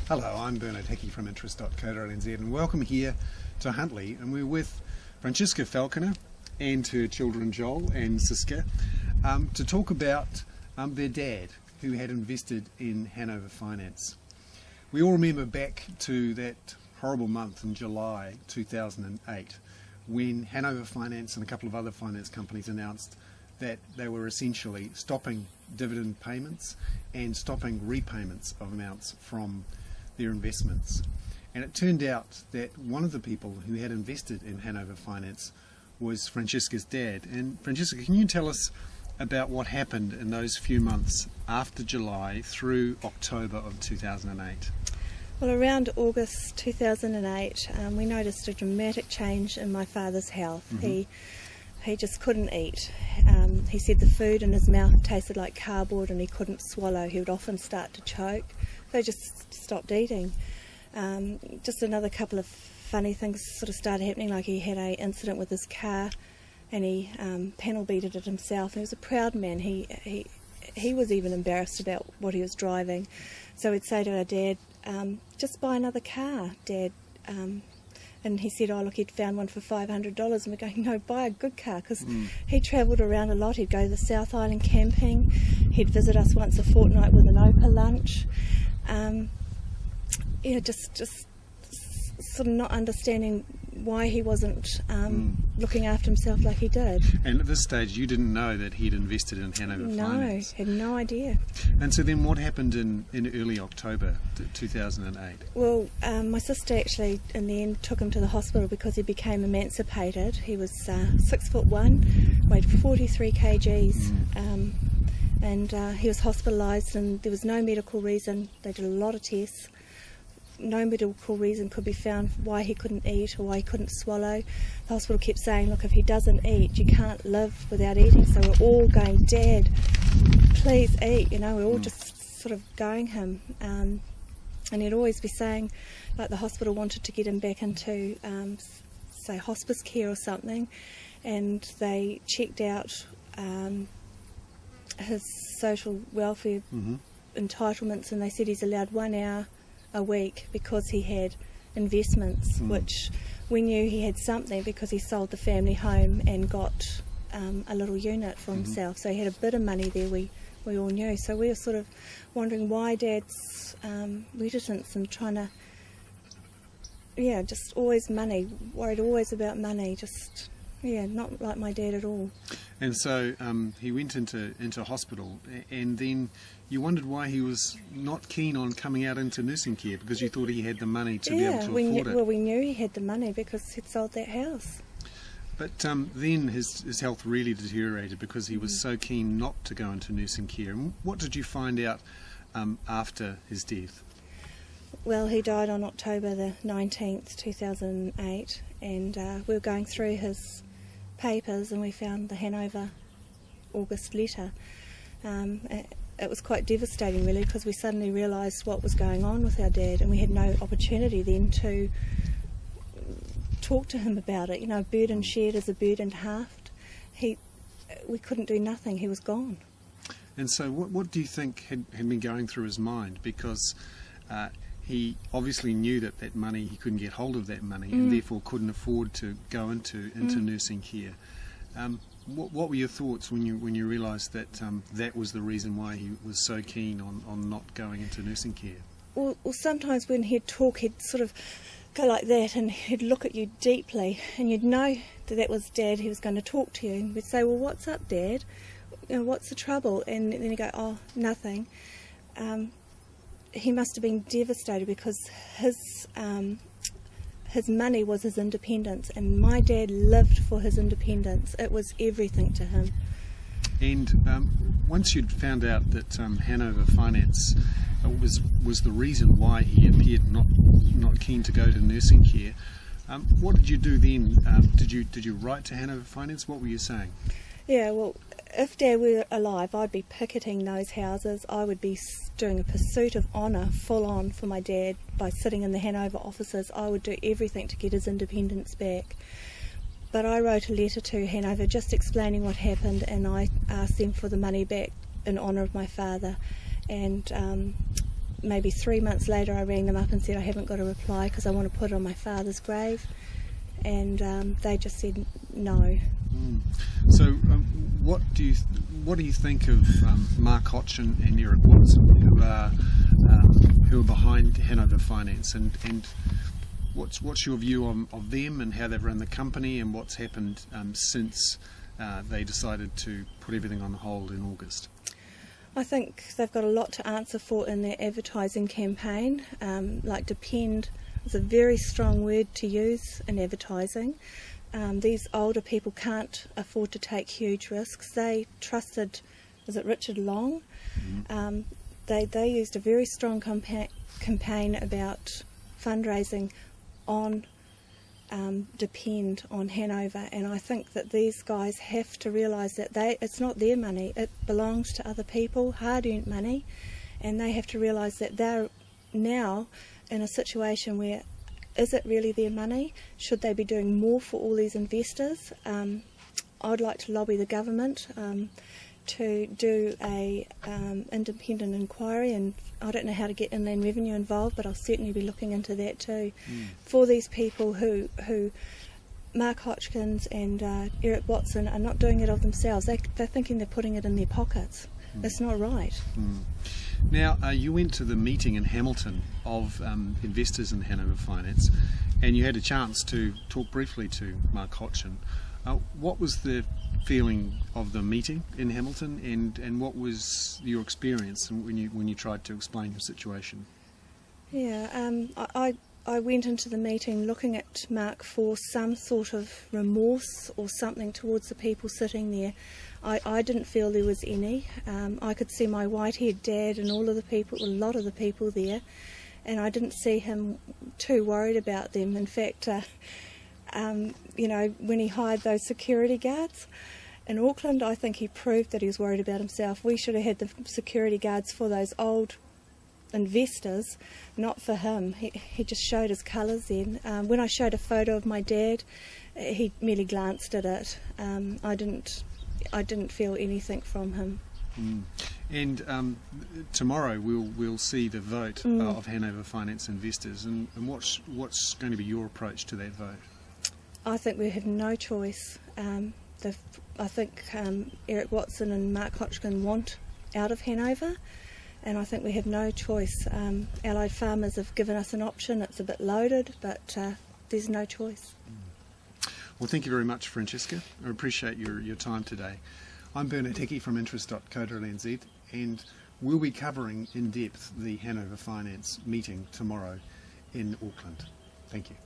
Hello, I'm Bernard Hickey from interest.co.nz and welcome here to Huntly, and we're with Francesca Falconer and her children Joel and Siska to talk about their dad who had invested in Hanover Finance. We all remember back to that horrible month in July 2008 when Hanover Finance and a couple of other finance companies announced that they were essentially stopping dividend payments and stopping repayments of amounts from their investments. And it turned out that one of the people who had invested in Hanover Finance was Francesca's dad. And Francesca, can you tell us about what happened in those few months after July through October of 2008? Well, around August 2008, we noticed a dramatic change in my father's health. Mm-hmm. He just couldn't eat. He said the food in his mouth tasted like cardboard and he couldn't swallow. He would often start to choke. So he just stopped eating. Just another couple of funny things sort of started happening, like he had an incident with his car and he panel beated it himself. He was a proud man. He was even embarrassed about what he was driving. So we'd say to our dad, just buy another car, Dad. And he said, oh, look, he'd found one for $500. And we're going, no, buy a good car, because he travelled around a lot. He'd go to the South Island camping. He'd visit us once a fortnight with an Opa lunch. Just sort of not understanding why he wasn't looking after himself like he did. And at this stage, you didn't know that he'd invested in Hanover Finance? No, had no idea. And so then what happened in early October 2008? Well, my sister actually, in the end, took him to the hospital because he became emancipated. He was 6'1", weighed 43 kgs, and he was hospitalised, and there was no medical reason. They did a lot of tests. No medical reason could be found why he couldn't eat or why he couldn't swallow. The hospital kept saying, look, if he doesn't eat, you can't live without eating. So we're all going, Dad, please eat. We're all just sort of going him. And he'd always be saying, like, the hospital wanted to get him back into, say, hospice care or something. And they checked out his social welfare entitlements, and they said he's allowed 1 hour a week because he had investments, which we knew he had something because he sold the family home and got a little unit for himself. So he had a bit of money there, we all knew. So we were sort of wondering why Dad's reticence and trying to, just always money, worried always about money, just, not like my dad at all. And so he went into hospital, and then you wondered why he was not keen on coming out into nursing care, because you thought he had the money to be able to afford it. Well, we knew he had the money because he'd sold that house. But then his health really deteriorated because he was so keen not to go into nursing care. And what did you find out after his death? Well, he died on October the 19th, 2008, and we were going through his papers and we found the Hanover August letter. It was quite devastating, really, because we suddenly realised what was going on with our dad, and we had no opportunity then to talk to him about it. A burden shared is a burden halved. We couldn't do nothing. He was gone. And so what do you think had been going through his mind? Because he obviously knew that money, he couldn't get hold of that money, and therefore couldn't afford to go into nursing care. What were your thoughts when you realised that that was the reason why he was so keen on not going into nursing care? Well, sometimes when he'd talk, he'd sort of go like that, and he'd look at you deeply, and you'd know that was Dad. He was going to talk to you, and we'd say, well, what's up, Dad? What's the trouble? And then he'd go, oh, nothing. He must have been devastated because his money was his independence, and my dad lived for his independence. It was everything to him. And once you'd found out that Hanover Finance was the reason why he appeared not keen to go to nursing care, what did you do then? Did you write to Hanover Finance? What were you saying? Yeah, well, if Dad were alive, I'd be picketing those houses. I would be doing a pursuit of honour full on for my dad by sitting in the Hanover offices. I would do everything to get his independence back. But I wrote a letter to Hanover just explaining what happened, and I asked them for the money back in honour of my father. And maybe 3 months later I rang them up and said I haven't got a reply because I want to put it on my father's grave, and they just said no. So what do you think of Mark Hodgson and Eric Watson, who are behind Hanover Finance, and what's your view of them and how they've run the company, and what's happened since they decided to put everything on hold in August? I think they've got a lot to answer for in their advertising campaign. Like depend is a very strong word to use in advertising. These older people can't afford to take huge risks. They trusted, was it Richard Long? They used a very strong campaign about fundraising on depend on Hanover, and I think that these guys have to realise that it's not their money, it belongs to other people, hard-earned money, and they have to realise that they're now in a situation where, is it really their money? Should they be doing more for all these investors? I'd like to lobby the government to do a independent inquiry, and I don't know how to get Inland Revenue involved, but I'll certainly be looking into that too. For these people who Mark Hodgkins and Eric Watson are not doing it of themselves. They're thinking they're putting it in their pockets. It's not right. Now, you went to the meeting in Hamilton of investors in Hanover Finance, and you had a chance to talk briefly to Mark Hodgson. What was the feeling of the meeting in Hamilton, and what was your experience when you tried to explain your situation? Yeah, I went into the meeting looking at Mark for some sort of remorse or something towards the people sitting there. I didn't feel there was any. I could see my white-haired dad and a lot of the people there, and I didn't see him too worried about them. In fact, when he hired those security guards in Auckland, I think he proved that he was worried about himself. We should have had the security guards for those old investors, not for him. He just showed his colours then. When I showed a photo of my dad, he merely glanced at it. I didn't feel anything from him. And tomorrow we'll see the vote of Hanover Finance investors, and what's going to be your approach to that vote? I think we have no choice. I think Eric Watson and Mark Hodgkin want out of Hanover, and I think we have no choice. Allied Farmers have given us an option. It's a bit loaded, but there's no choice. Well, thank you very much, Francesca. I appreciate your time today. I'm Bernard Hickey from interest.co.nz, and we'll be covering in depth the Hanover Finance meeting tomorrow in Auckland. Thank you.